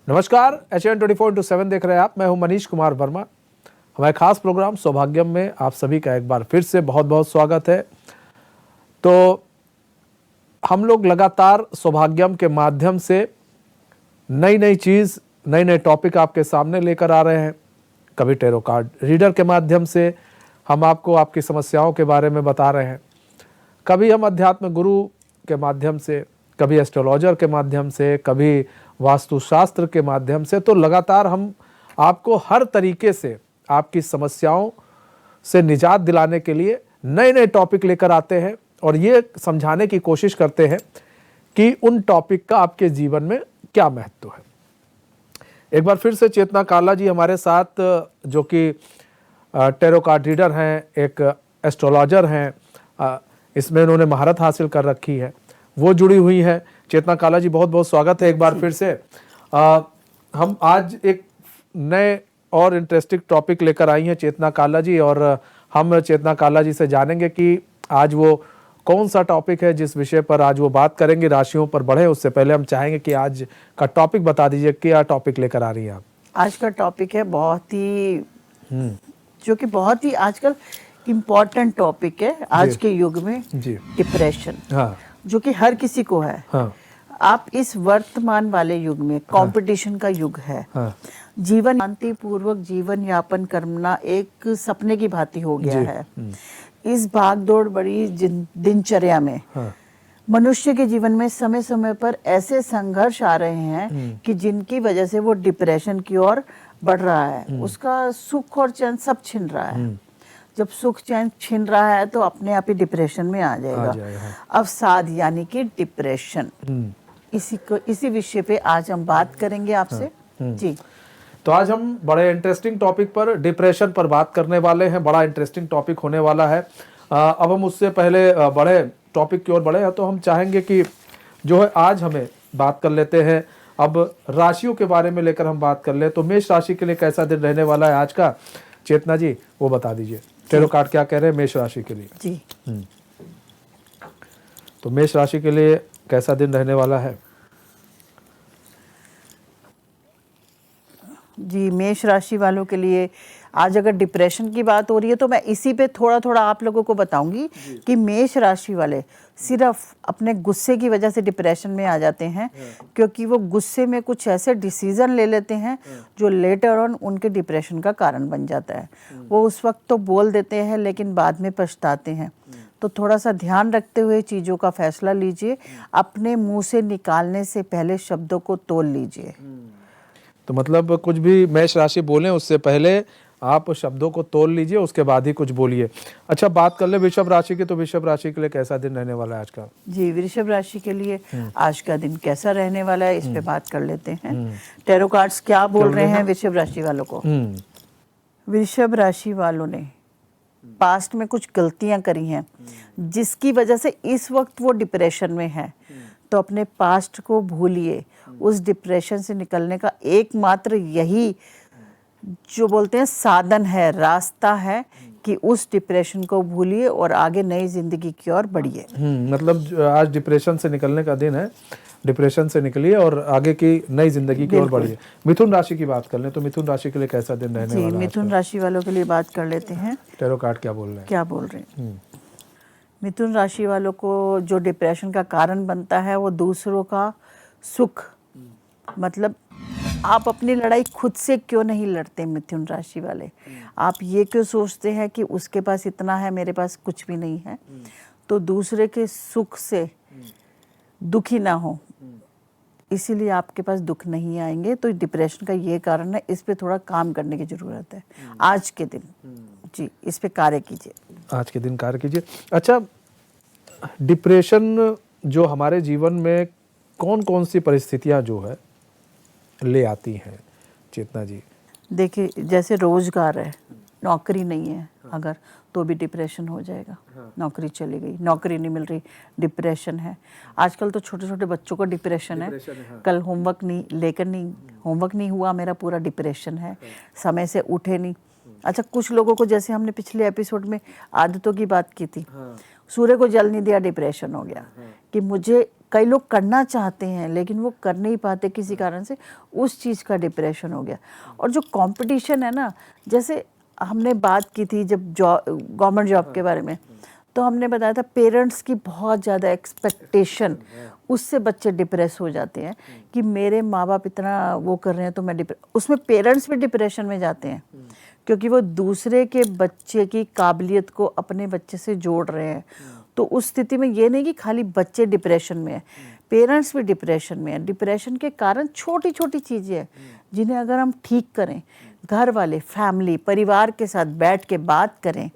नमस्कार, HN24/7 देख रहे हैं आप। मैं हूं मनीष कुमार वर्मा। हमारे खास प्रोग्राम सौभाग्यम में आप सभी का एक बार फिर से बहुत बहुत स्वागत है। तो हम लोग लगातार सौभाग्यम के माध्यम से नई नई चीज़, नए नए टॉपिक आपके सामने लेकर आ रहे हैं। कभी टैरो कार्ड रीडर के माध्यम से हम आपको आपकी समस्याओं के बारे में बता रहे हैं, कभी हम अध्यात्म गुरु के माध्यम से, कभी एस्ट्रोलॉजर के माध्यम से, कभी वास्तुशास्त्र के माध्यम से। तो लगातार हम आपको हर तरीके से आपकी समस्याओं से निजात दिलाने के लिए नए नए टॉपिक लेकर आते हैं और ये समझाने की कोशिश करते हैं कि उन टॉपिक का आपके जीवन में क्या महत्व है। एक बार फिर से चेतना काला जी हमारे साथ, जो कि टैरो कार्ड रीडर हैं, एक एस्ट्रोलॉजर हैं, इसमें इन्होंने महारत हासिल कर रखी है, वो जुड़ी हुई है। चेतना काला जी, बहुत बहुत स्वागत है एक बार फिर से। हम आज एक नए और इंटरेस्टिंग टॉपिक लेकर आई हैं चेतना काला जी, और हम चेतना काला जी से जानेंगे कि आज वो कौन सा टॉपिक है जिस विषय पर आज वो बात करेंगे। राशियों पर बढ़े उससे पहले हम चाहेंगे कि आज का टॉपिक बता दीजिए, क्या टॉपिक लेकर आ रही हैं आप? आज का टॉपिक है बहुत ही जो कि बहुत ही आजकल इम्पोर्टेंट टॉपिक है आज के युग में, डिप्रेशन। हाँ। जो कि हर किसी को है। हाँ। आप इस वर्तमान वाले युग में, कंपटीशन का युग है। हाँ। जीवन शांति पूर्वक जीवन यापन करना एक सपने की भांति हो गया है। इस भागदौड़ बड़ी दिनचर्या में मनुष्य के जीवन में समय समय पर ऐसे संघर्ष आ रहे हैं कि जिनकी वजह से वो डिप्रेशन की ओर बढ़ रहा है। उसका सुख और चैन सब छिन रहा है। जब सुख चैन छिन रहा है तो अपने आप ही डिप्रेशन में आ जाएगा। अवसाद यानी कि डिप्रेशन। इसी विषय पे आज हम बात करेंगे आपसे। जी, तो आज हम बड़े इंटरेस्टिंग टॉपिक पर, डिप्रेशन पर बात करने वाले हैं। बड़ा इंटरेस्टिंग टॉपिक होने वाला है। अब हम उससे पहले बड़े टॉपिक की ओर बढ़े हैं तो हम चाहेंगे कि जो है आज हमें बात कर लेते हैं। अब राशियों के बारे में लेकर हम बात कर ले, तो मेष राशि के लिए कैसा दिन रहने वाला है आज का? चेतना जी, वो बता दीजिए। टैरो कार्ड क्या कह रहे हैं मेष राशि के लिए? जी। तो मेष राशि के लिए कैसा दिन रहने वाला है? जी, मेष राशि वालों के लिए आज अगर डिप्रेशन की बात हो रही है तो मैं इसी पे थोड़ा थोड़ा आप लोगों को बताऊंगी कि मेष राशि वाले सिर्फ अपने गुस्से की वजह से डिप्रेशन में आ जाते हैं, क्योंकि वो गुस्से में कुछ ऐसे डिसीजन ले लेते हैं जो लेटर ऑन उनके डिप्रेशन का कारण बन जाता है। वो उस वक्त तो बोल देते हैं लेकिन बाद में पछताते हैं। तो थोड़ा सा ध्यान रखते हुए चीज़ों का फैसला लीजिए। अपने मुंह से निकालने से पहले शब्दों को तोल लीजिए। तो मतलब कुछ भी मेष राशि बोलें उससे पहले आप शब्दों को तोल लीजिए, उसके बाद ही कुछ बोलिए। अच्छा, बात कर ले वृषभ राशि की। तो वृषभ राशि के लिए कैसा दिन रहने वाला है आज का? जी, वृषभ राशि के लिए आज का दिन कैसा रहने वाला है, इस पे बात कर लेते हैं। टैरो कार्ड्स क्या बोल रहे हैं वृषभ राशि वालों को? वृषभ राशि वालों ने पास्ट में कुछ गलतियां करी हैं जिसकी वजह से इस वक्त वो डिप्रेशन में है। तो अपने पास्ट को भूलिए। उस डिप्रेशन से निकलने का एकमात्र यही जो बोलते हैं साधन है, रास्ता है कि उस डिप्रेशन को भूलिए और आगे नई जिंदगी की ओर बढ़िए। मतलब आज डिप्रेशन से निकलने का दिन है। डिप्रेशन से निकलिए और आगे की नई जिंदगी की ओर बढ़िए। मिथुन राशि की बात कर लें तो मिथुन राशि के लिए कैसा दिन रहने वाला है? मिथुन राशि वालों के लिए बात कर लेते हैं। टैरो कार्ड क्या बोल रहे हैं? मिथुन राशि वालों को जो डिप्रेशन का कारण बनता है वो दूसरों का सुख, मतलब आप अपनी लड़ाई खुद से क्यों नहीं लड़ते मिथुन राशि वाले? आप ये क्यों सोचते हैं कि उसके पास इतना है, मेरे पास कुछ भी नहीं है? तो दूसरे के सुख से दुखी ना हो, इसीलिए आपके पास दुख नहीं आएंगे। तो डिप्रेशन का ये कारण है। इस पे थोड़ा काम करने की जरूरत है आज के दिन। जी, इस पे कार्य कीजिए। आज के दिन कार्य कीजिए। अच्छा, डिप्रेशन जो हमारे जीवन में कौन कौन सी परिस्थितियां जो है ले आती हैं चेतना जी? देखिए, जैसे रोजगार है, नौकरी नहीं है अगर, तो भी डिप्रेशन हो जाएगा। नौकरी चली गई, नौकरी नहीं मिल रही, डिप्रेशन है। आजकल तो छोटे छोटे बच्चों को डिप्रेशन है। कल होमवर्क नहीं हुआ, मेरा पूरा डिप्रेशन है। समय से उठे नहीं। अच्छा, कुछ लोगों को, जैसे हमने पिछले एपिसोड में आदतों की बात की थी, सूर्य को जल नहीं दिया, डिप्रेशन हो गया। कि मुझे, कई लोग करना चाहते हैं लेकिन वो कर नहीं पाते किसी कारण से, उस चीज़ का डिप्रेशन हो गया। और जो कंपटीशन है ना, जैसे हमने बात की थी जब गवर्नमेंट जॉब के बारे में, तो हमने बताया था पेरेंट्स की बहुत ज़्यादा एक्सपेक्टेशन, उससे बच्चे डिप्रेस हो जाते हैं कि मेरे माँ बाप इतना वो कर रहे हैं तो मैं उसमें पेरेंट्स भी डिप्रेशन में जाते हैं क्योंकि वो दूसरे के बच्चे की काबिलियत को अपने बच्चे से जोड़ रहे हैं। तो उस स्थिति में ये नहीं कि खाली बच्चे डिप्रेशन में है, पेरेंट्स भी डिप्रेशन में है। डिप्रेशन के कारण छोटी छोटी चीज़ें हैं जिन्हें अगर हम ठीक करें, घर वाले, फैमिली, परिवार के साथ बैठ के बात करें,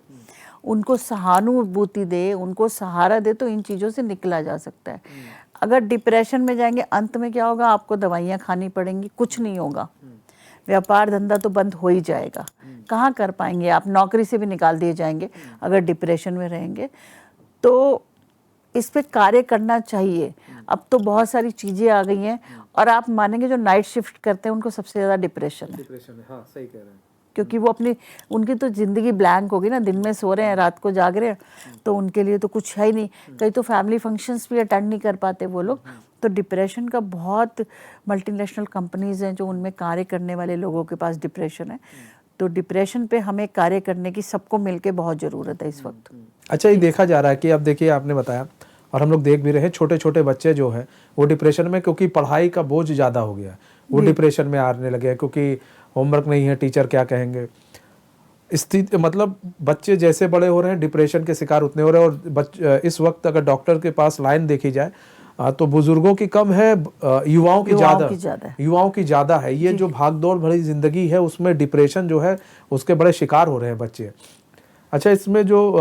उनको सहानुभूति दे, उनको सहारा दे, तो इन चीज़ों से निकला जा सकता है। अगर डिप्रेशन में जाएंगे, अंत में क्या होगा, आपको दवाइयाँ खानी पड़ेंगी, कुछ नहीं होगा, व्यापार धंधा तो बंद हो ही जाएगा, कहाँ कर पाएंगे आप, नौकरी से भी निकाल दिए जाएंगे अगर डिप्रेशन में रहेंगे। तो इस पे कार्य करना चाहिए। अब तो बहुत सारी चीज़ें आ गई हैं और आप मानेंगे जो नाइट शिफ्ट करते हैं उनको सबसे ज़्यादा डिप्रेशन है। हाँ, सही कह रहे हैं। क्योंकि वो उनकी तो ज़िंदगी ब्लैंक होगी ना, दिन में सो रहे हैं, रात को जाग रहे हैं, तो उनके लिए तो कुछ है ही नहीं। कई तो फैमिली फंक्शंस भी अटेंड नहीं कर पाते वो लोग। तो डिप्रेशन का बहुत मल्टीनेशनल कंपनीज़ हैं जो उनमें कार्य करने वाले लोगों के पास डिप्रेशन है। तो डिप्रेशन पे हमें कार्य करने की सबको मिलके बहुत ज़रूरत है इस वक्त। अच्छा, ये देखा जा रहा है कि अब देखिए, आपने बताया और हम लोग देख भी रहे हैं, छोटे छोटे बच्चे जो हैं वो डिप्रेशन में, क्योंकि पढ़ाई का बोझ ज़्यादा हो गया है, वो डिप्रेशन में आने लगे हैं क्योंकि होमवर्क नहीं है, टीचर क्या कहेंगे। स्थिति मतलब बच्चे जैसे बड़े हो रहे हैं, डिप्रेशन के शिकार उतने हो रहे हैं। और इस वक्त अगर डॉक्टर के पास लाइन देखी जाए तो बुजुर्गों की कम है, युवाओं की ज़्यादा है। ये जो भागदौड़ भरी जिंदगी है उसमें डिप्रेशन जो है उसके बड़े शिकार हो रहे हैं बच्चे। अच्छा, इसमें जो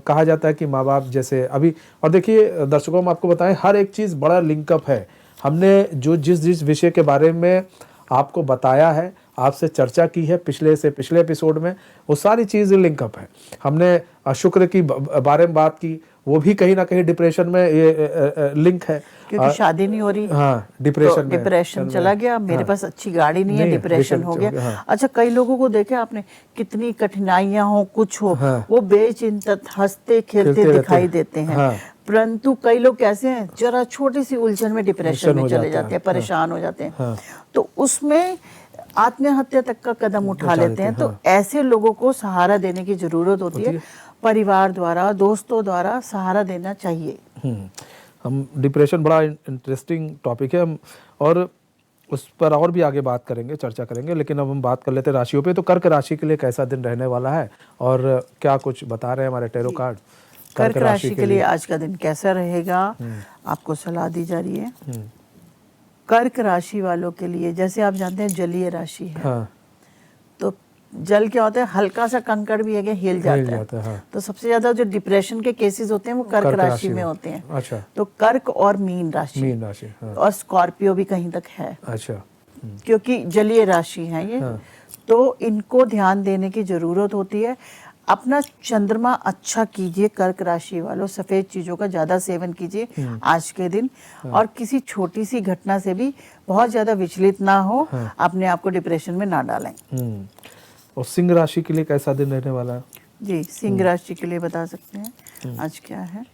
कहा जाता है कि माँ बाप जैसे अभी, और देखिए दर्शकों, हम आपको बताएं, हर एक चीज़ बड़ा लिंकअप है। हमने जो जिस विषय के बारे में आपको बताया है, आपसे चर्चा की है पिछले एपिसोड में, वो सारी चीज़ लिंकअप है। हमने शुक्र की बारे में बात की, वो भी कहीं ना कहीं डिप्रेशन में ये लिंक है, क्योंकि शादी नहीं हो रही। हाँ, डिप्रेशन चला गया, मेरे पास अच्छी गाड़ी नहीं है, डिप्रेशन हो गया। हाँ। अच्छा, कई लोगों को देखे आपने, कितनी कठिनाइयां हो, कुछ हो, वो बेचिंतत हंसते खेलते दिखाई देते हैं। परंतु कई लोग कैसे हैं, जरा छोटी सी उलझन में डिप्रेशन में चले जाते हैं, परेशान हो जाते हैं, तो उसमें आत्महत्या तक का कदम उठा लेते हैं। तो ऐसे लोगों को सहारा देने की जरूरत होती है, परिवार द्वारा, दोस्तों द्वारा सहारा देना चाहिए। हम डिप्रेशन बड़ा इंटरेस्टिंग टॉपिक है, हम और उस पर और भी आगे बात करेंगे, चर्चा करेंगे, लेकिन अब हम बात कर लेते हैं राशियों पे। तो कर्क राशि के लिए कैसा दिन रहने वाला है और क्या कुछ बता रहे हैं हमारे टैरो कार्ड? कर्क राशि के लिए आज का दिन कैसा रहेगा, आपको सलाह दी जा रही है। कर्क राशि वालों के लिए, जैसे आप जानते हैं जलीय राशि है, हाँ। तो जल क्या होता है, हल्का सा कंकड़ भी है हिल जाता है। हाँ। तो सबसे ज्यादा जो डिप्रेशन के केसेस होते हैं वो कर्क राशि में होते हैं। अच्छा। तो कर्क और मीन राशि, हाँ। और स्कॉर्पियो भी कहीं तक है। अच्छा। क्योंकि जलीय राशि है ये, हाँ। तो इनको ध्यान देने की जरूरत होती है। अपना चंद्रमा अच्छा कीजिए कर्क राशि वालों, सफेद चीजों का ज्यादा सेवन कीजिए आज के दिन, और किसी छोटी सी घटना से भी बहुत ज्यादा विचलित ना हो, अपने आप को डिप्रेशन में ना डालें। और सिंह राशि के लिए कैसा दिन रहने वाला है? जी, सिंह राशि के लिए बता सकते हैं आज क्या है।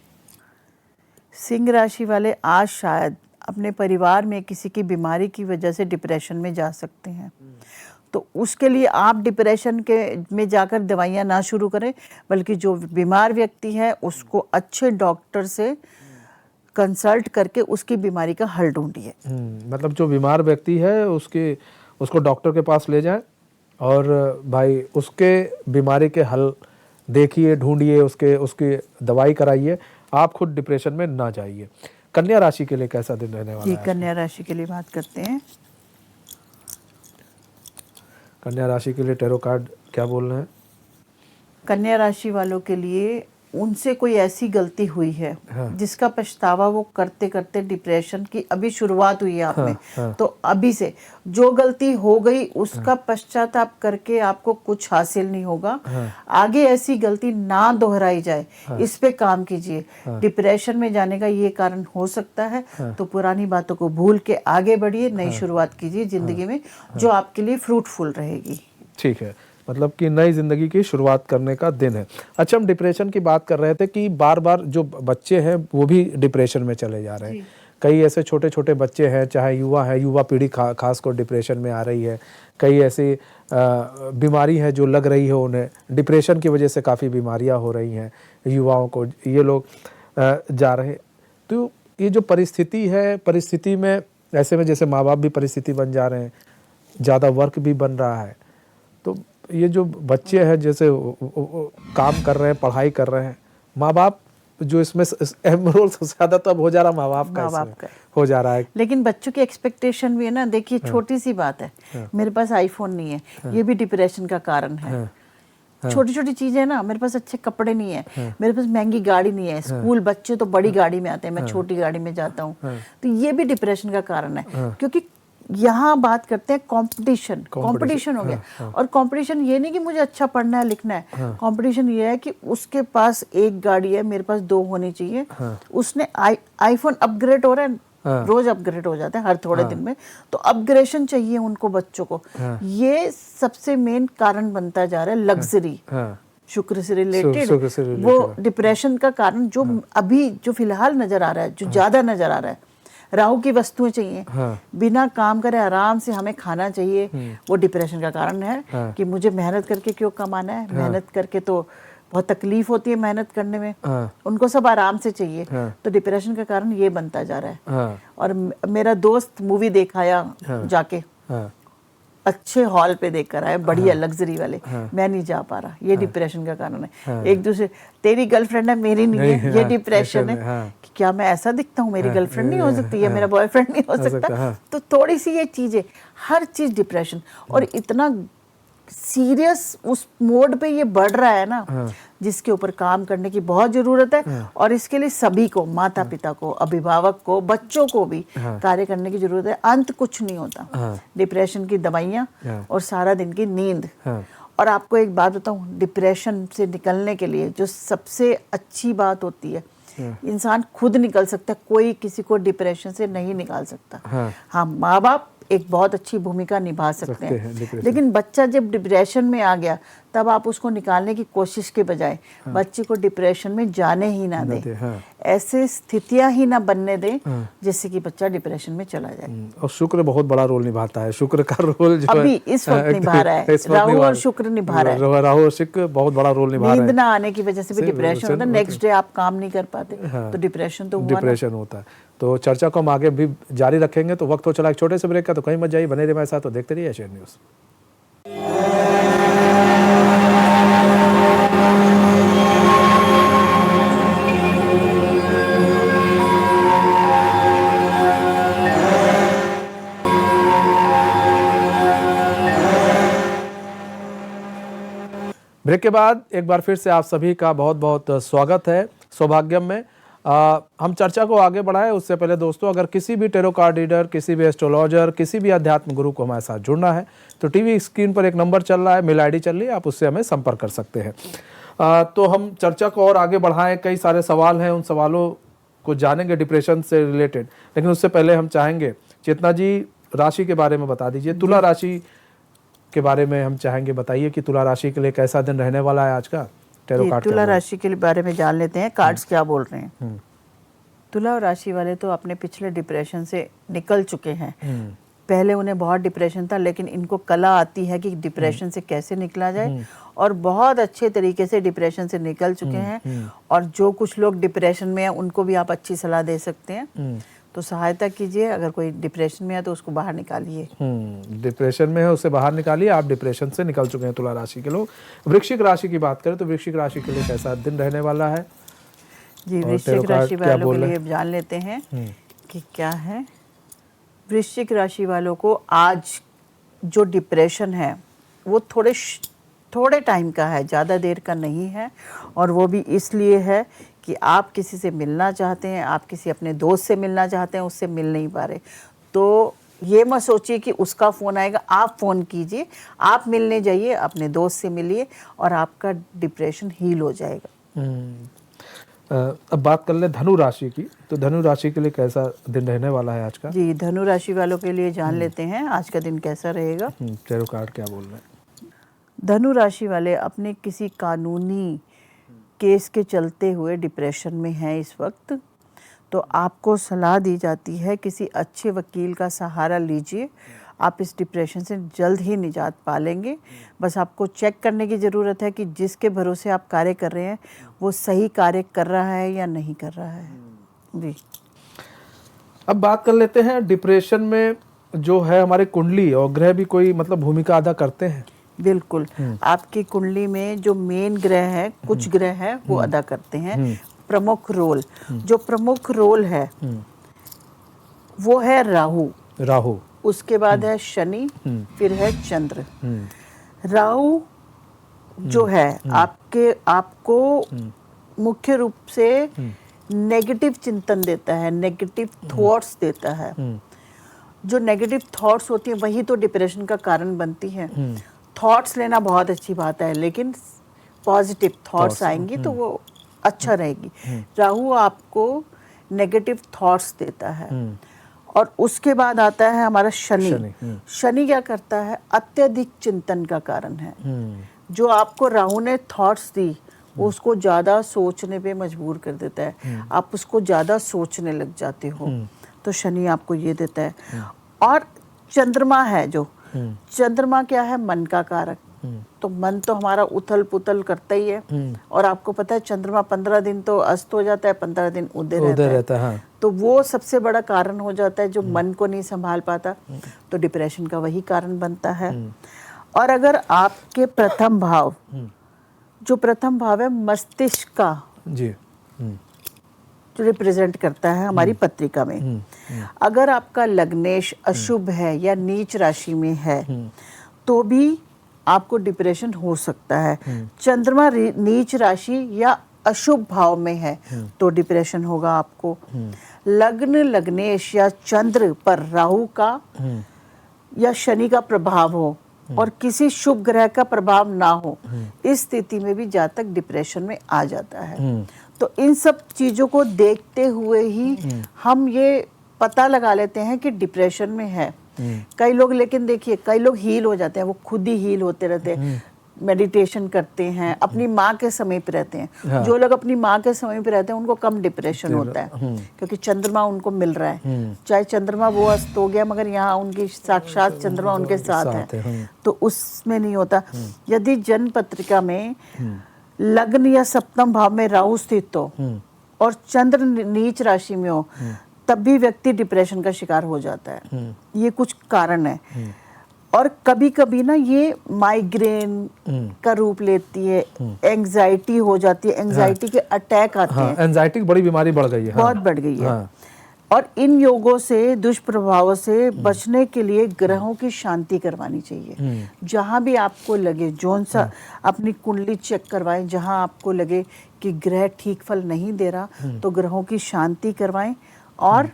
सिंह राशि वाले आज शायद अपने परिवार में किसी की बीमारी की वजह से डिप्रेशन में जा सकते हैं। तो उसके लिए आप डिप्रेशन के में जाकर दवाइयाँ ना शुरू करें, बल्कि जो बीमार व्यक्ति है उसको अच्छे डॉक्टर से कंसल्ट करके उसकी बीमारी का हल ढूंढिए। मतलब जो बीमार व्यक्ति है उसको डॉक्टर के पास ले जाएं और भाई उसके बीमारी के हल देखिए, ढूंढिए, उसकी दवाई कराइए, आप खुद डिप्रेशन में ना जाइए। कन्या राशि के लिए कैसा दिन रहने वाला है? कन्या राशि के लिए बात करते हैं। कन्या राशि के लिए टैरो कार्ड क्या बोल रहे हैं? कन्या राशि वालों के लिए उनसे कोई ऐसी गलती हुई है, हाँ। जिसका पछतावा वो करते करते डिप्रेशन की अभी शुरुआत हुई है आप में, हाँ। तो अभी से जो गलती हो गई उसका हाँ। पश्चाताप करके आपको कुछ हासिल नहीं होगा, हाँ। आगे ऐसी गलती ना दोहराई जाए, हाँ। इस पे काम कीजिए। हाँ। डिप्रेशन में जाने का ये कारण हो सकता है, हाँ। तो पुरानी बातों को भूल के आगे बढ़िए, नई शुरुआत कीजिए जिंदगी में, जो आपके लिए फ्रूटफुल रहेगी। ठीक है, मतलब कि नई ज़िंदगी की शुरुआत करने का दिन है। अच्छा, हम डिप्रेशन की बात कर रहे थे कि बार बार जो बच्चे हैं वो भी डिप्रेशन में चले जा रहे हैं। कई ऐसे छोटे छोटे बच्चे हैं, चाहे युवा है, युवा पीढ़ी खास कर डिप्रेशन में आ रही है। कई ऐसी बीमारी है जो लग रही है उन्हें, डिप्रेशन की वजह से काफ़ी बीमारियां हो रही हैं युवाओं को, ये लोग जा रहे। तो ये जो परिस्थिति है, परिस्थिति में ऐसे में जैसे माँ बाप भी परिस्थिति बन जा रहे हैं, ज़्यादा वर्क भी बन रहा है, तो ये जो बच्चे हैं जैसे काम कर रहे हैं, पढ़ाई कर रहे हैं, माँ बाप जो इसमें अहम रोल सबसे ज़्यादा तो अब हो जा रहा माँ बाप का हो जा रहा है। लेकिन बच्चों की एक्सपेक्टेशन भी है ना, देखिए छोटी सी बात है, मेरे पास आईफोन नहीं है, ये भी डिप्रेशन का कारण है। छोटी छोटी चीजें ना, मेरे पास अच्छे कपड़े नहीं है, मेरे पास महंगी गाड़ी नहीं है, स्कूल बच्चे तो बड़ी गाड़ी में आते हैं, मैं छोटी गाड़ी में जाता हूँ, तो ये भी डिप्रेशन का कारण है। क्योंकि यहाँ बात करते हैं कंपटीशन हो गया। और कंपटीशन ये नहीं कि मुझे अच्छा पढ़ना है, लिखना है, कंपटीशन ये है कि उसके पास एक गाड़ी है, मेरे पास 2 होनी चाहिए। उसने आईफोन अपग्रेड हो रहा है, रोज अपग्रेड हो जाता है हर थोड़े दिन में, तो अपग्रेडेशन चाहिए उनको, बच्चों को। ये सबसे मेन कारण बनता जा रहा है, लग्जरी, शुक्र से रिलेटेड वो डिप्रेशन का कारण जो अभी जो फिलहाल नजर आ रहा है, जो ज्यादा नजर आ रहा है। राहु की वस्तुएं चाहिए, बिना काम करे आराम से हमें खाना चाहिए, वो डिप्रेशन का कारण है। कि मुझे मेहनत करके क्यों कमाना है, मेहनत करके तो बहुत तकलीफ होती है मेहनत करने में, उनको सब आराम से चाहिए। तो डिप्रेशन का कारण ये बनता जा रहा है। और मेरा दोस्त मूवी देखाया जाके, अच्छे हॉल पे देखकर आए, बढ़िया लग्जरी वाले, मैं नहीं जा पा रहा, ये डिप्रेशन का कारण है। एक दूसरे, तेरी गर्लफ्रेंड है मेरी नहीं है, ये डिप्रेशन है। कि क्या मैं ऐसा दिखता हूँ, मेरी गर्लफ्रेंड नहीं हो सकती, या मेरा बॉयफ्रेंड नहीं हो सकता। तो थोड़ी सी ये चीजें, हर चीज डिप्रेशन, और इतना सीरियस उस मोड पे ये बढ़ रहा है ना, जिसके ऊपर काम करने की बहुत जरूरत है। और इसके लिए सभी को, माता पिता को, अभिभावक को, बच्चों को भी कार्य करने की जरूरत है। अंत कुछ नहीं होता। डिप्रेशन की दवाइयाँ और सारा दिन की नींद। और आपको एक बात बताऊं, डिप्रेशन से निकलने के लिए जो सबसे अच्छी बात होती है, इंसान खुद निकल सकता है, कोई किसी को डिप्रेशन से नहीं निकाल सकता। हाँ, माँ बाप एक बहुत अच्छी भूमिका निभा सकते हैं, लेकिन बच्चा जब डिप्रेशन में आ गया, तब आप उसको निकालने की कोशिश के बजाय बच्चे को डिप्रेशन में जाने ही ना दें। ऐसे स्थितियां ही ना बनने दें जिससे कि बच्चा डिप्रेशन में चला जाए। और शुक्र बहुत बड़ा रोल निभाता है। शुक्र का रोल जो अभी इस वक्त निभा रहा है, राहु और शुक्र निभा रहा है। राहु और शुक्र बहुत बड़ा रोल निभा रहा है। नींद ना आने की वजह से भी डिप्रेशन होता है, नेक्स्ट डे आप काम नहीं कर पाते, तो डिप्रेशन तो डिप्रेशन होता है। तो चर्चा को हम आगे भी जारी रखेंगे। तो वक्त हो चला एक छोटे से ब्रेक का, तो कहीं मत जाइए, बने रहिए हमारे साथ, तो देखते रहिए एशियन न्यूज़। ब्रेक के बाद एक बार फिर से आप सभी का बहुत बहुत स्वागत है सौभाग्यम में। हम चर्चा को आगे बढ़ाएं उससे पहले दोस्तों, अगर किसी भी टेरो कार्ड रीडर, किसी भी एस्ट्रोलॉजर, किसी भी अध्यात्म गुरु को हमारे साथ जुड़ना है, तो टीवी स्क्रीन पर एक नंबर चल रहा है, मेल आईडी चल रही है, आप उससे हमें संपर्क कर सकते हैं। तो हम चर्चा को और आगे बढ़ाएं, कई सारे सवाल हैं, उन सवालों को जानेंगे डिप्रेशन से रिलेटेड। लेकिन उससे पहले हम चाहेंगे चेतना जी राशि के बारे में बता दीजिए, तुला राशि के बारे में हम चाहेंगे, बताइए कि तुला राशि के लिए कैसा दिन रहने वाला है आज का। टेरो कार्ड तुला राशि के बारे में जान लेते हैं, कार्ड्स क्या बोल रहे हैं। तुला राशि वाले तो अपने पिछले डिप्रेशन से निकल चुके हैं। पहले उन्हें बहुत डिप्रेशन था, लेकिन इनको कला आती है कि डिप्रेशन से कैसे निकला जाए, और बहुत अच्छे तरीके से डिप्रेशन से निकल चुके हैं। और जो कुछ लोग डिप्रेशन में हैं उनको भी आप अच्छी सलाह दे सकते हैं, तो सहायता कीजिए। अगर कोई डिप्रेशन में है तो उसको बाहर निकालिए। डिप्रेशन में है उसे बाहर निकालिए। आप डिप्रेशन से निकल चुके हैं तुला राशि के लोग। वृश्चिक राशि की बात करें तो वृश्चिक राशि के लिए कैसा दिन रहने वाला है जी। वृश्चिक राशि वालों के लिए जान लेते हैं कि क्या है। वृश्चिक राशि वालों को आज जो डिप्रेशन है वो थोड़े टाइम का है, ज़्यादा देर का नहीं है। और वो भी इसलिए है कि आप किसी से मिलना चाहते हैं, आप किसी अपने दोस्त से मिलना चाहते हैं, उससे मिल नहीं पा रहे, तो ये मत सोचिए कि उसका फ़ोन आएगा, आप फ़ोन कीजिए, आप मिलने जाइए, अपने दोस्त से मिलिए और आपका डिप्रेशन हील हो जाएगा। अब बात कर ले धनु राशि की, तो धनु राशि के लिए कैसा दिन रहने वाला है आज का। जी, धनु राशि वालों के लिए जान लेते हैं आज का दिन कैसा रहेगा। टेरो कार्ड क्या बोल रहे हैं। धनु राशि वाले अपने किसी कानूनी केस के चलते हुए डिप्रेशन में हैं इस वक्त, तो आपको सलाह दी जाती है किसी अच्छे वकील का सहारा लीजिए। आप इस डिप्रेशन से जल्द ही निजात पा लेंगे। बस आपको चेक करने की ज़रूरत है कि जिसके भरोसे आप कार्य कर रहे हैं वो सही कार्य कर रहा है या नहीं कर रहा है। जी, अब बात कर लेते हैं डिप्रेशन में जो है हमारी कुंडली और ग्रह भी कोई मतलब भूमिका अदा करते हैं। बिल्कुल, आपकी कुंडली में जो मेन ग्रह है, कुछ ग्रह है वो अदा करते हैं प्रमुख रोल। जो प्रमुख रोल है वो है राहु, उसके बाद है शनि, फिर है चंद्र। राहु जो है आपको मुख्य रूप से नेगेटिव चिंतन देता है, नेगेटिव थॉट्स देता है। जो नेगेटिव थॉट्स होती हैं वही तो डिप्रेशन का कारण बनती हैं। थॉट्स लेना बहुत अच्छी बात है, लेकिन पॉजिटिव थॉट्स आएंगी तो वो अच्छा रहेगी। राहु आपको नेगेटिव थॉट्स देता है। और उसके बाद आता है हमारा शनि। शनि क्या करता है? अत्यधिक चिंतन का कारण है। जो आपको राहु ने थॉट्स दी वो उसको ज्यादा सोचने पे मजबूर कर देता है। आप उसको ज्यादा सोचने लग जाते हो, तो शनि आपको ये देता है। और चंद्रमा है, जो चंद्रमा क्या है? मन का कारक। तो मन तो हमारा उथल पुथल करता ही है। और आपको पता है चंद्रमा 15 दिन तो अस्त हो जाता है, 15 दिन उदय रहता है। हाँ। तो वो सबसे बड़ा कारण हो जाता है जो मन को नहीं संभाल पाता, तो डिप्रेशन का वही कारण बनता है। और अगर आपके प्रथम भाव, जो प्रथम भाव है मस्तिष्क का, जी, जो रिप्रेजेंट करता है हमारी पत्रिका में, अगर आपका लग्नेश अशुभ है या नीच राशि में है तो भी आपको डिप्रेशन हो सकता है। चंद्रमा नीच राशि या अशुभ भाव में है तो डिप्रेशन होगा आपको। लग्न, लग्नेश या चंद्र पर राहु का या शनि का प्रभाव हो और किसी शुभ ग्रह का प्रभाव ना हो, इस स्थिति में भी जातक डिप्रेशन में आ जाता है। तो इन सब चीजों को देखते हुए ही हम ये पता लगा लेते हैं कि डिप्रेशन में है। कई लोग, लेकिन देखिए कई लोग हील हो जाते हैं, वो खुद ही हील होते रहते हैं, मेडिटेशन करते हैं, अपनी माँ के समीप रहते हैं। हाँ। जो लोग अपनी माँ के समीप रहते हैं उनको कम डिप्रेशन होता है, क्योंकि चंद्रमा उनको मिल रहा है। चाहे चंद्रमा वो अस्त हो गया मगर यहाँ उनकी साक्षात चंद्रमा उनके साथ है, तो उसमें नहीं होता। यदि जन्म पत्रिका में लग्न या सप्तम भाव में राहु स्थित हो और चंद्र नीच राशि में हो, तब भी व्यक्ति डिप्रेशन का शिकार हो जाता है। ये कुछ कारण है। और कभी कभी ना ये माइग्रेन का रूप लेती है, एंजाइटी हो जाती है, एंजाइटी के अटैक आते हैं। एंजाइटी की बड़ी बीमारी बढ़ गई है। बहुत बढ़ गई है। और इन योगों से, दुष्प्रभावों से बचने के लिए ग्रहों की शांति करवानी चाहिए। जहां भी आपको लगे, जोन सा अपनी कुंडली चेक करवाएं, जहां आपको लगे कि ग्रह ठीक फल नहीं दे रहा तो ग्रहों की शांति करवाएं। और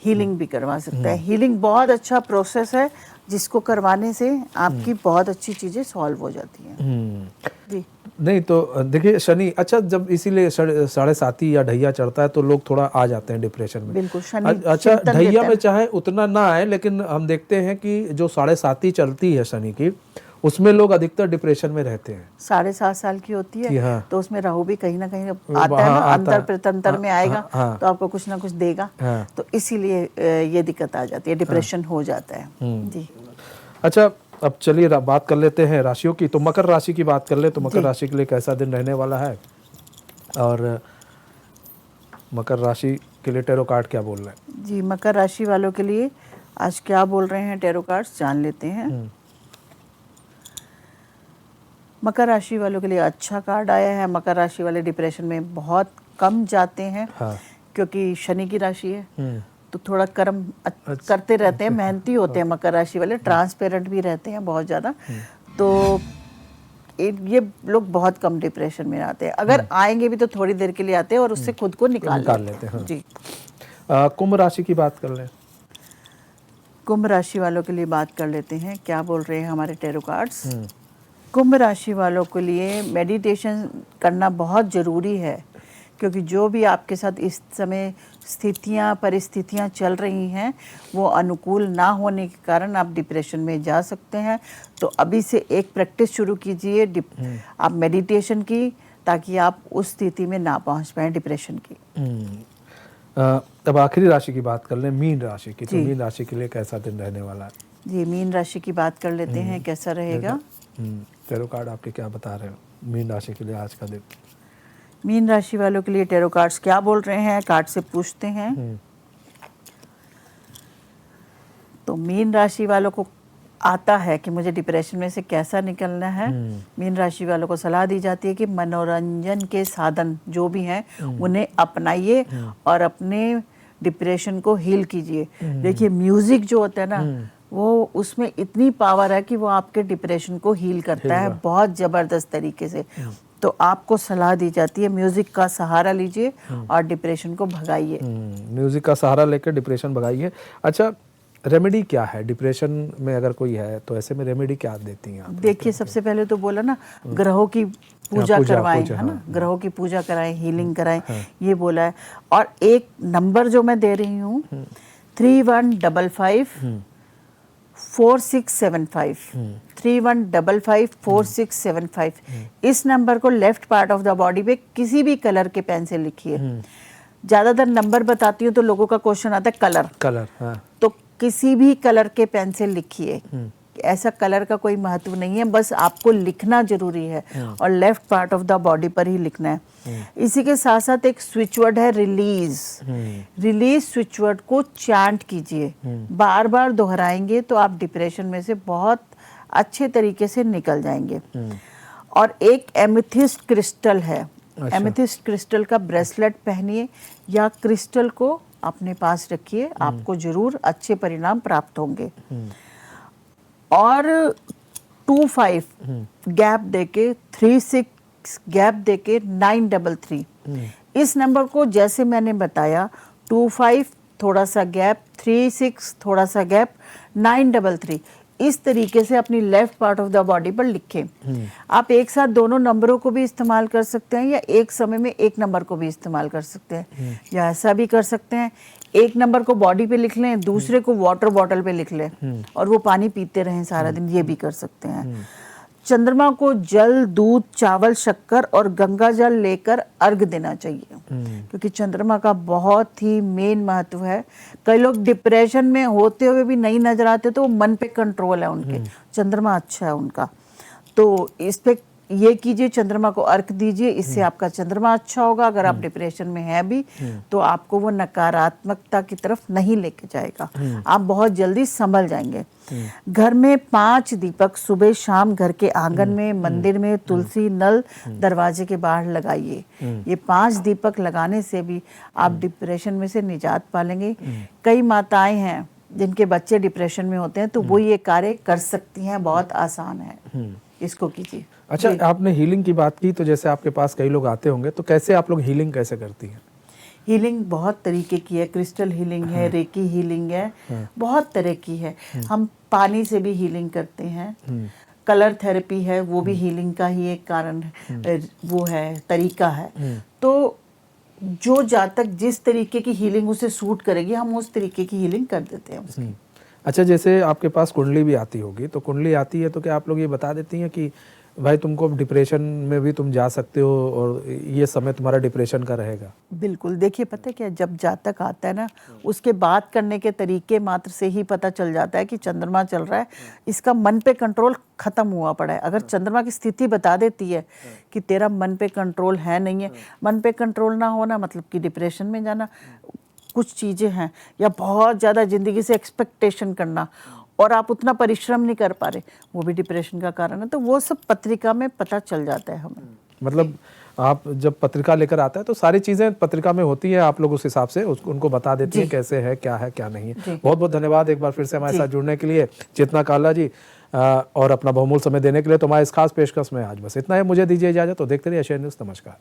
हीलिंग भी करवा सकता है। हीलिंग बहुत अच्छा प्रोसेस है जिसको करवाने से आपकी बहुत अच्छी चीजें सॉल्व हो जाती हैं। जी, नहीं तो देखिए शनि, अच्छा जब इसीलिए 7.5 या ढैया चढ़ता है तो लोग थोड़ा आ जाते हैं डिप्रेशन में। बिल्कुल, शनि अच्छा ढैया में चाहे उतना ना आए, लेकिन हम देखते हैं कि जो 7.5 चलती है शनि की, उसमें लोग अधिकतर डिप्रेशन में रहते हैं। 7.5 साल की होती है। हाँ। तो उसमें राहु भी कहीं ना कहीं आता है ना, अंतर प्रतंतर में आएगा। तो आपको कुछ ना कुछ देगा। तो इसीलिए ये दिक्कत आ जाती है, डिप्रेशन हो जाता है। जी, अच्छा अब चलिए बात कर लेते हैं राशियों की। तो मकर राशि की बात कर ले तो मकर राशि के लिए कैसा दिन रहने वाला है, और मकर राशि के लिए टैरो कार्ड क्या बोल रहे हैं? जी, मकर राशि वालों के लिए आज क्या बोल रहे हैं टैरो कार्ड्स, जान लेते हैं। मकर राशि वालों के लिए अच्छा कार्ड आया है। मकर राशि वाले डिप्रेशन में बहुत कम जाते हैं। हाँ। क्योंकि शनि की राशि है तो थोड़ा कर्म करते रहते हैं, मेहनती होते हैं मकर राशि वाले, ट्रांसपेरेंट भी रहते हैं बहुत ज़्यादा। तो ये लोग बहुत कम डिप्रेशन में आते हैं। अगर आएंगे भी तो थोड़ी देर के लिए आते हैं और उससे खुद को निकाल लेते हैं। जी, कुंभ राशि की बात कर लें। कुंभ राशि वालों के लिए बात कर लेते हैं, क्या बोल रहे हैं हमारे टैरो कार्ड्स। कुंभ राशि वालों के लिए मेडिटेशन करना बहुत ज़रूरी है, क्योंकि जो भी आपके साथ इस समय स्थितियाँ परिस्थितियाँ चल रही हैं वो अनुकूल ना होने के कारण आप डिप्रेशन में जा सकते हैं। तो अभी से एक प्रैक्टिस शुरू कीजिए आप मेडिटेशन की, ताकि आप उस स्थिति में ना पहुंच पाए डिप्रेशन की। अब आखिरी राशि की बात कर लें, मीन राशि की। तो मीन राशि के लिए कैसा दिन रहने वाला है? जी, मीन राशि की बात कर लेते हैं, कैसा रहेगा। टैरो कार्ड आपके क्या बता रहे हो मीन राशि के लिए आज का दिन? मीन राशि वालों के लिए टैरो कार्ड्स क्या बोल रहे हैं, कार्ड से पूछते हैं। तो मीन राशि वालों को आता है कि मुझे डिप्रेशन में से कैसा निकलना है। मीन राशि वालों को सलाह दी जाती है कि मनोरंजन के साधन जो भी हैं उन्हें अपनाइए और अपने डिप्रेशन को हील कीजिए। देखिए, म्यूजिक जो होता है ना, वो उसमें इतनी पावर है कि वो आपके डिप्रेशन को हील करता है बहुत ज़बरदस्त तरीके से। तो आपको सलाह दी जाती है म्यूजिक का सहारा लीजिए और डिप्रेशन को भगाइए। म्यूजिक का सहारा लेकर डिप्रेशन भगाइए। अच्छा, रेमेडी क्या है डिप्रेशन में? अगर कोई है तो ऐसे में रेमेडी क्या देती हैं आप? देखिए, सबसे पहले तो बोला ना, ग्रहों की पूजा करवाएं, है ना, ग्रहों की पूजा कराएं, हीलिंग कराएं, ये बोला है। और एक नंबर जो मैं दे रही हूँ 3155 4675 3155 4675, इस नंबर को left part of the body पे किसी भी कलर के पेन से लिखिए। ज्यादातर नंबर बताती हूँ तो लोगों का क्वेश्चन आता है कलर। तो किसी भी कलर के पेन से लिखिए। ऐसा कलर का कोई महत्व नहीं है, बस आपको लिखना जरूरी है और left part of the body पर ही लिखना है। इसी के साथ साथ एक स्विच वर्ड है रिलीज। रिलीज स्विच वर्ड को चैंट कीजिए, बार बार दोहराएंगे तो आप डिप्रेशन में से बहुत अच्छे तरीके से निकल जाएंगे। और एक एमेथिस्ट क्रिस्टल है। अच्छा। एमेथिस्ट क्रिस्टल का ब्रेसलेट पहनिए या क्रिस्टल को अपने पास रखिए, आपको जरूर अच्छे परिणाम प्राप्त होंगे। और 25 गैप देके 36 गैप देके 933, इस नंबर को जैसे मैंने बताया 25 थोड़ा सा गैप, 36 थोड़ा सा गैप, 933, इस तरीके से अपनी left part of the body पर लिखें। आप एक साथ दोनों नंबरों को भी इस्तेमाल कर सकते हैं या एक समय में एक नंबर को भी इस्तेमाल कर सकते हैं, या ऐसा भी कर सकते हैं एक नंबर को बॉडी पे लिख लें, दूसरे को वाटर बॉटल पे लिख लें और वो पानी पीते रहें सारा दिन, ये भी कर सकते हैं। चंद्रमा को जल, दूध, चावल, शक्कर और गंगा जल लेकर अर्घ देना चाहिए, क्योंकि चंद्रमा का बहुत ही मेन महत्व है। कई लोग डिप्रेशन में होते हुए भी नहीं नजर आते, तो मन पे कंट्रोल है उनके, चंद्रमा अच्छा है उनका। तो इस पे ये कीजिए, चंद्रमा को अर्घ दीजिए, इससे आपका चंद्रमा अच्छा होगा। अगर आप डिप्रेशन में हैं भी तो आपको वो नकारात्मकता की तरफ नहीं लेके जाएगा, आप बहुत जल्दी संभल जाएंगे। घर में 5 दीपक सुबह शाम घर के आंगन में, मंदिर में, तुलसी, नल, दरवाजे के बाहर लगाइए। ये 5 दीपक लगाने से भी आप डिप्रेशन में से निजात पा लेंगे। कई माताएं हैं जिनके बच्चे डिप्रेशन में होते हैं, तो वो ये कार्य कर सकती हैं, बहुत आसान है, इसको कीजिए। अच्छा, आपने हीलिंग की बात की, तो जैसे आपके पास कई लोग आते होंगे, तो कैसे आप लोग हीलिंग कैसे करती हैं? हीलिंग बहुत तरीके की है, क्रिस्टल हीलिंग है, रेकी हीलिंग है, बहुत तरह की है। हम पानी से भी हीलिंग करते हैं, कलर थेरेपी है, वो भी हीलिंग का ही एक कारण है, वो है, तरीका है। तो जो जातक जिस तरीके की हीलिंग उसे सूट करेगी, हम उस तरीके की हीलिंग कर देते हैं उसकी। अच्छा, जैसे आपके पास कुंडली भी आती होगी, तो कुंडली आती है तो क्या आप लोग ये बता देती हैं कि भाई तुमको डिप्रेशन में भी तुम जा सकते हो और ये समय तुम्हारा डिप्रेशन का रहेगा? बिल्कुल। देखिए, पता है क्या, जब जातक आता है ना, उसके बात करने के तरीके मात्र से ही पता चल जाता है कि चंद्रमा चल रहा है, इसका मन पे कंट्रोल खत्म हुआ पड़ा है। अगर चंद्रमा की स्थिति बता देती है कि तेरा मन पे कंट्रोल है, नहीं है, मन पे कंट्रोल ना होना मतलब कि डिप्रेशन में जाना। कुछ चीज़ें हैं, या बहुत ज़्यादा ज़िंदगी से एक्सपेक्टेशन करना और आप उतना परिश्रम नहीं कर पा रहे, वो भी डिप्रेशन का कारण है। तो वो सब पत्रिका में पता चल जाता है हमें। मतलब आप जब पत्रिका लेकर आता है तो सारी चीज़ें पत्रिका में होती है, आप लोग उस हिसाब से उनको बता देती हैं कैसे है, क्या है, क्या नहीं है। बहुत बहुत धन्यवाद एक बार फिर से हमारे साथ जुड़ने के लिए चेतना काला जी, और अपना बहुमूल्य समय देने के लिए। तो हमारे इस खास पेशकश में आज बस इतना है। मुझे दीजिए इजाज़त, तो देखते रहिए एशियन न्यूज़। नमस्कार।